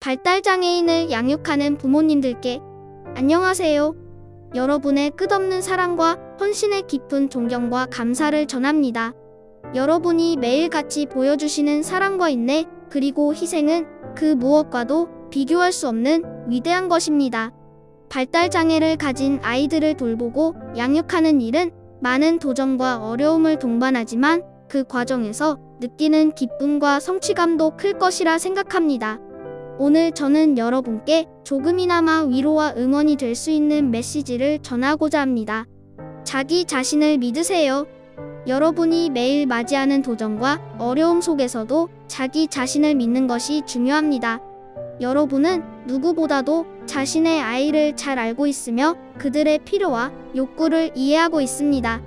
발달장애인을 양육하는 부모님들께 안녕하세요. 여러분의 끝없는 사랑과 헌신에 깊은 존경과 감사를 전합니다. 여러분이 매일같이 보여주시는 사랑과 인내 그리고 희생은 그 무엇과도 비교할 수 없는 위대한 것입니다. 발달장애를 가진 아이들을 돌보고 양육하는 일은 많은 도전과 어려움을 동반하지만 그 과정에서 느끼는 기쁨과 성취감도 클 것이라 생각합니다. 오늘 저는 여러분께 조금이나마 위로와 응원이 될 수 있는 메시지를 전하고자 합니다. 자기 자신을 믿으세요. 여러분이 매일 맞이하는 도전과 어려움 속에서도 자기 자신을 믿는 것이 중요합니다. 여러분은 누구보다도 자신의 아이를 잘 알고 있으며 그들의 필요와 욕구를 이해하고 있습니다.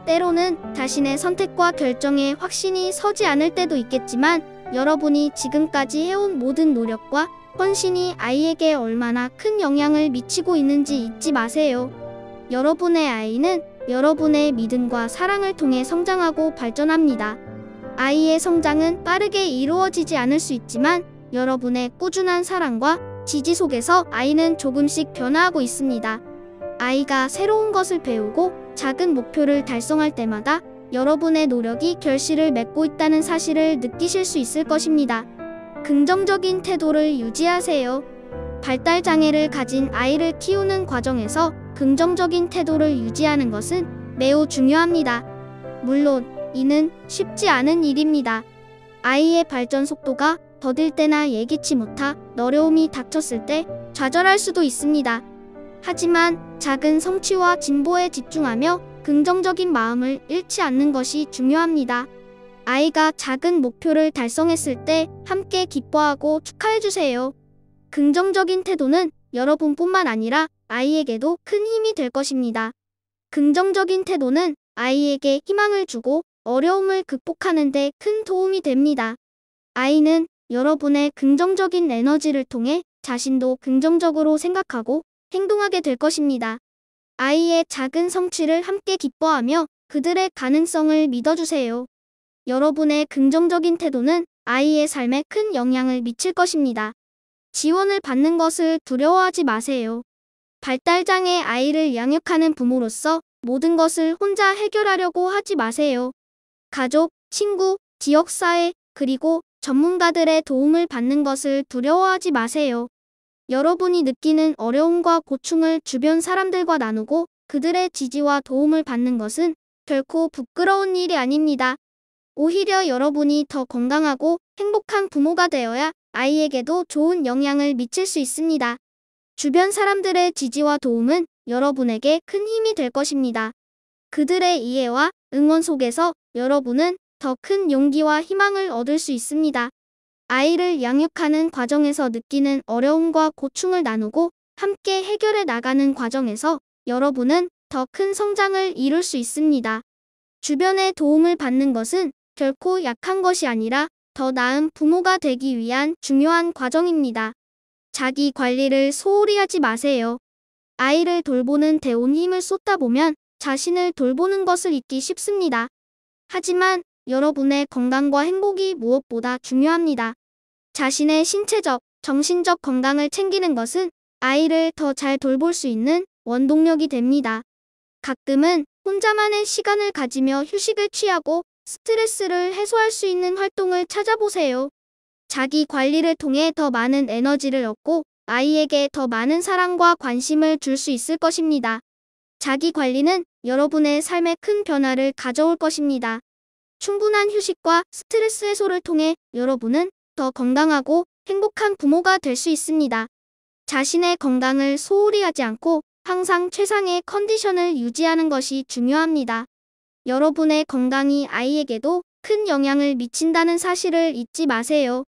때로는 자신의 선택과 결정에 확신이 서지 않을 때도 있겠지만 여러분이 지금까지 해온 모든 노력과 헌신이 아이에게 얼마나 큰 영향을 미치고 있는지 잊지 마세요. 여러분의 아이는 여러분의 믿음과 사랑을 통해 성장하고 발전합니다. 아이의 성장은 빠르게 이루어지지 않을 수 있지만 여러분의 꾸준한 사랑과 지지 속에서 아이는 조금씩 변화하고 있습니다. 아이가 새로운 것을 배우고 작은 목표를 달성할 때마다 여러분의 노력이 결실을 맺고 있다는 사실을 느끼실 수 있을 것입니다. 긍정적인 태도를 유지하세요. 발달장애를 가진 아이를 키우는 과정에서 긍정적인 태도를 유지하는 것은 매우 중요합니다. 물론 이는 쉽지 않은 일입니다. 아이의 발전 속도가 더딜 때나 예기치 못한 어려움이 닥쳤을 때 좌절할 수도 있습니다. 하지만 작은 성취와 진보에 집중하며 긍정적인 마음을 잃지 않는 것이 중요합니다. 아이가 작은 목표를 달성했을 때 함께 기뻐하고 축하해주세요. 긍정적인 태도는 여러분뿐만 아니라 아이에게도 큰 힘이 될 것입니다. 긍정적인 태도는 아이에게 희망을 주고 어려움을 극복하는 데 큰 도움이 됩니다. 아이는 여러분의 긍정적인 에너지를 통해 자신도 긍정적으로 생각하고 행동하게 될 것입니다. 아이의 작은 성취를 함께 기뻐하며 그들의 가능성을 믿어주세요. 여러분의 긍정적인 태도는 아이의 삶에 큰 영향을 미칠 것입니다. 지원을 받는 것을 두려워하지 마세요. 발달장애 아이를 양육하는 부모로서 모든 것을 혼자 해결하려고 하지 마세요. 가족, 친구, 지역사회, 그리고 전문가들의 도움을 받는 것을 두려워하지 마세요. 여러분이 느끼는 어려움과 고충을 주변 사람들과 나누고 그들의 지지와 도움을 받는 것은 결코 부끄러운 일이 아닙니다. 오히려 여러분이 더 건강하고 행복한 부모가 되어야 아이에게도 좋은 영향을 미칠 수 있습니다. 주변 사람들의 지지와 도움은 여러분에게 큰 힘이 될 것입니다. 그들의 이해와 응원 속에서 여러분은 더 큰 용기와 희망을 얻을 수 있습니다. 아이를 양육하는 과정에서 느끼는 어려움과 고충을 나누고 함께 해결해 나가는 과정에서 여러분은 더 큰 성장을 이룰 수 있습니다. 주변의 도움을 받는 것은 결코 약한 것이 아니라 더 나은 부모가 되기 위한 중요한 과정입니다. 자기 관리를 소홀히 하지 마세요. 아이를 돌보는 데 온 힘을 쏟다 보면 자신을 돌보는 것을 잊기 쉽습니다. 하지만 여러분의 건강과 행복이 무엇보다 중요합니다. 자신의 신체적, 정신적 건강을 챙기는 것은 아이를 더 잘 돌볼 수 있는 원동력이 됩니다. 가끔은 혼자만의 시간을 가지며 휴식을 취하고 스트레스를 해소할 수 있는 활동을 찾아보세요. 자기 관리를 통해 더 많은 에너지를 얻고 아이에게 더 많은 사랑과 관심을 줄 수 있을 것입니다. 자기 관리는 여러분의 삶에 큰 변화를 가져올 것입니다. 충분한 휴식과 스트레스 해소를 통해 여러분은 더 건강하고 행복한 부모가 될 수 있습니다. 자신의 건강을 소홀히 하지 않고 항상 최상의 컨디션을 유지하는 것이 중요합니다. 여러분의 건강이 아이에게도 큰 영향을 미친다는 사실을 잊지 마세요.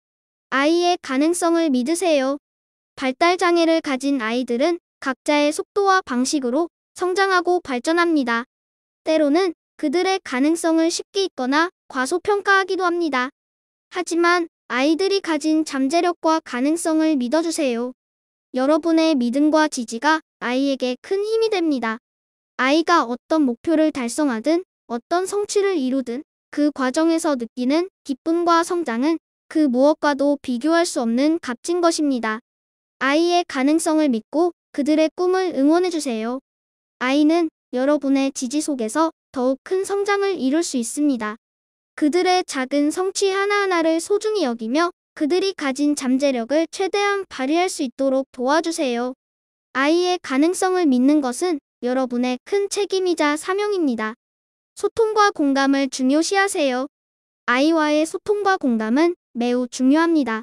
아이의 가능성을 믿으세요. 발달장애를 가진 아이들은 각자의 속도와 방식으로 성장하고 발전합니다. 때로는 그들의 가능성을 쉽게 잊거나 과소평가하기도 합니다. 하지만 아이들이 가진 잠재력과 가능성을 믿어주세요. 여러분의 믿음과 지지가 아이에게 큰 힘이 됩니다. 아이가 어떤 목표를 달성하든 어떤 성취를 이루든 그 과정에서 느끼는 기쁨과 성장은 그 무엇과도 비교할 수 없는 값진 것입니다. 아이의 가능성을 믿고 그들의 꿈을 응원해주세요. 아이는 여러분의 지지 속에서 더욱 큰 성장을 이룰 수 있습니다. 그들의 작은 성취 하나하나를 소중히 여기며 그들이 가진 잠재력을 최대한 발휘할 수 있도록 도와주세요. 아이의 가능성을 믿는 것은 여러분의 큰 책임이자 사명입니다. 소통과 공감을 중요시하세요. 아이와의 소통과 공감은 매우 중요합니다.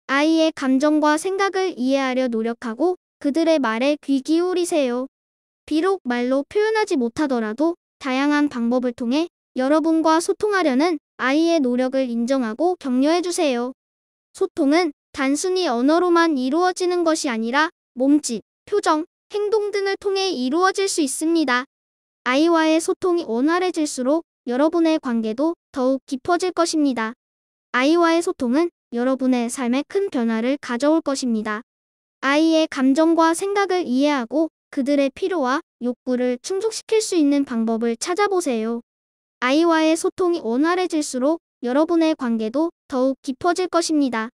아이의 감정과 생각을 이해하려 노력하고 그들의 말에 귀 기울이세요. 비록 말로 표현하지 못하더라도 다양한 방법을 통해 여러분과 소통하려는 아이의 노력을 인정하고 격려해주세요. 소통은 단순히 언어로만 이루어지는 것이 아니라 몸짓, 표정, 행동 등을 통해 이루어질 수 있습니다. 아이와의 소통이 원활해질수록 여러분의 관계도 더욱 깊어질 것입니다. 아이와의 소통은 여러분의 삶에 큰 변화를 가져올 것입니다. 아이의 감정과 생각을 이해하고 그들의 필요와 욕구를 충족시킬 수 있는 방법을 찾아보세요. 아이와의 소통이 원활해질수록 여러분의 관계도 더욱 깊어질 것입니다.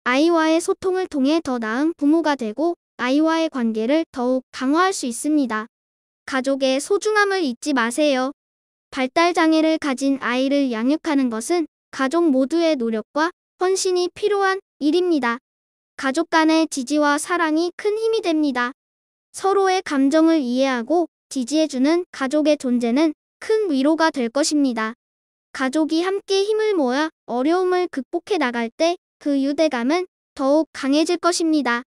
아이와의 소통을 통해 더 나은 부모가 되고 아이와의 관계를 더욱 강화할 수 있습니다. 가족의 소중함을 잊지 마세요. 발달장애를 가진 아이를 양육하는 것은 가족 모두의 노력과 헌신이 필요한 일입니다. 가족 간의 지지와 사랑이 큰 힘이 됩니다. 서로의 감정을 이해하고 지지해주는 가족의 존재는 큰 위로가 될 것입니다. 가족이 함께 힘을 모아 어려움을 극복해 나갈 때 그 유대감은 더욱 강해질 것입니다.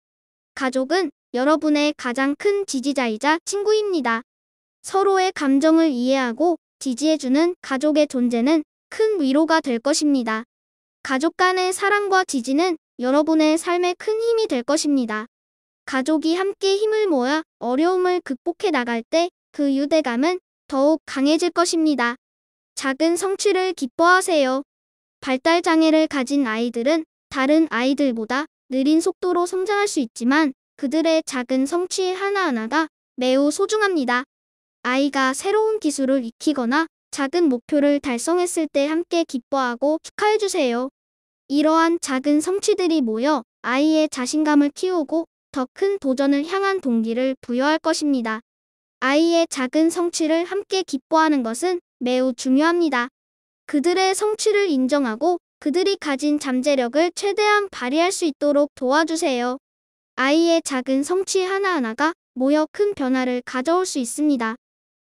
가족은 여러분의 가장 큰 지지자이자 친구입니다. 서로의 감정을 이해하고 지지해주는 가족의 존재는 큰 위로가 될 것입니다. 가족 간의 사랑과 지지는 여러분의 삶에 큰 힘이 될 것입니다. 가족이 함께 힘을 모아 어려움을 극복해 나갈 때 그 유대감은 더욱 강해질 것입니다. 작은 성취를 기뻐하세요. 발달장애를 가진 아이들은 다른 아이들보다 느린 속도로 성장할 수 있지만 그들의 작은 성취 하나하나가 매우 소중합니다. 아이가 새로운 기술을 익히거나 작은 목표를 달성했을 때 함께 기뻐하고 축하해주세요. 이러한 작은 성취들이 모여 아이의 자신감을 키우고 더 큰 도전을 향한 동기를 부여할 것입니다. 아이의 작은 성취를 함께 기뻐하는 것은 매우 중요합니다. 그들의 성취를 인정하고 그들이 가진 잠재력을 최대한 발휘할 수 있도록 도와주세요. 아이의 작은 성취 하나하나가 모여 큰 변화를 가져올 수 있습니다.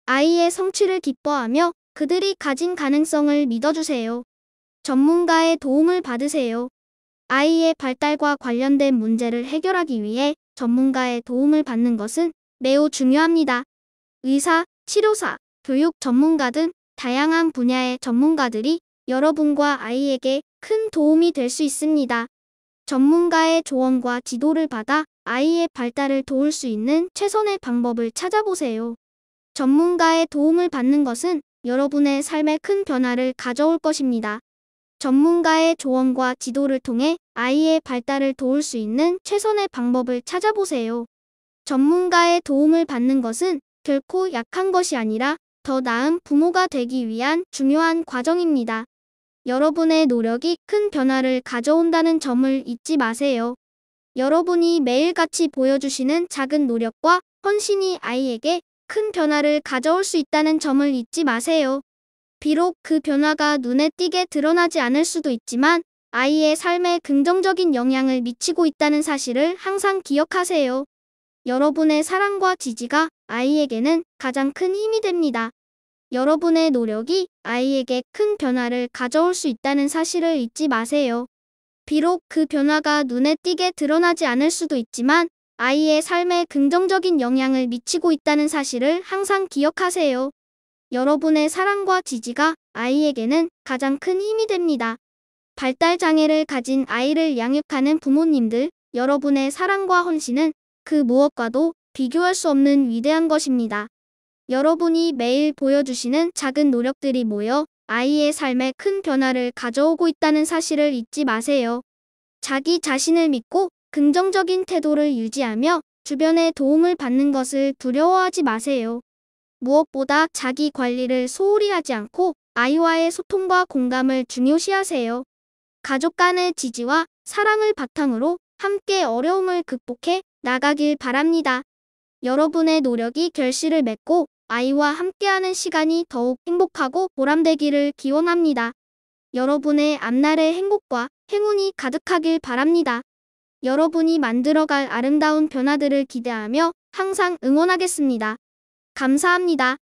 아이의 성취를 기뻐하며 그들이 가진 가능성을 믿어주세요. 전문가의 도움을 받으세요. 아이의 발달과 관련된 문제를 해결하기 위해 전문가의 도움을 받는 것은 매우 중요합니다. 의사, 치료사, 교육 전문가 등 다양한 분야의 전문가들이 여러분과 아이에게 큰 도움이 될 수 있습니다. 전문가의 조언과 지도를 받아 아이의 발달을 도울 수 있는 최선의 방법을 찾아보세요. 전문가의 도움을 받는 것은 여러분의 삶에 큰 변화를 가져올 것입니다. 전문가의 조언과 지도를 통해 아이의 발달을 도울 수 있는 최선의 방법을 찾아보세요. 전문가의 도움을 받는 것은 결코 약한 것이 아니라 더 나은 부모가 되기 위한 중요한 과정입니다. 여러분의 노력이 큰 변화를 가져온다는 점을 잊지 마세요. 여러분이 매일같이 보여주시는 작은 노력과 헌신이 아이에게 큰 변화를 가져올 수 있다는 점을 잊지 마세요. 비록 그 변화가 눈에 띄게 드러나지 않을 수도 있지만 아이의 삶에 긍정적인 영향을 미치고 있다는 사실을 항상 기억하세요. 여러분의 사랑과 지지가 아이에게는 가장 큰 힘이 됩니다. 여러분의 노력이 아이에게 큰 변화를 가져올 수 있다는 사실을 잊지 마세요. 비록 그 변화가 눈에 띄게 드러나지 않을 수도 있지만 아이의 삶에 긍정적인 영향을 미치고 있다는 사실을 항상 기억하세요. 여러분의 사랑과 지지가 아이에게는 가장 큰 힘이 됩니다. 발달장애를 가진 아이를 양육하는 부모님들, 여러분의 사랑과 헌신은 그 무엇과도 비교할 수 없는 위대한 것입니다. 여러분이 매일 보여주시는 작은 노력들이 모여 아이의 삶에 큰 변화를 가져오고 있다는 사실을 잊지 마세요. 자기 자신을 믿고 긍정적인 태도를 유지하며 주변의 도움을 받는 것을 두려워하지 마세요. 무엇보다 자기 관리를 소홀히 하지 않고 아이와의 소통과 공감을 중요시하세요. 가족 간의 지지와 사랑을 바탕으로 함께 어려움을 극복해 나가길 바랍니다. 여러분의 노력이 결실을 맺고 아이와 함께하는 시간이 더욱 행복하고 보람되기를 기원합니다. 여러분의 앞날의 행복과 행운이 가득하길 바랍니다. 여러분이 만들어갈 아름다운 변화들을 기대하며 항상 응원하겠습니다. 감사합니다.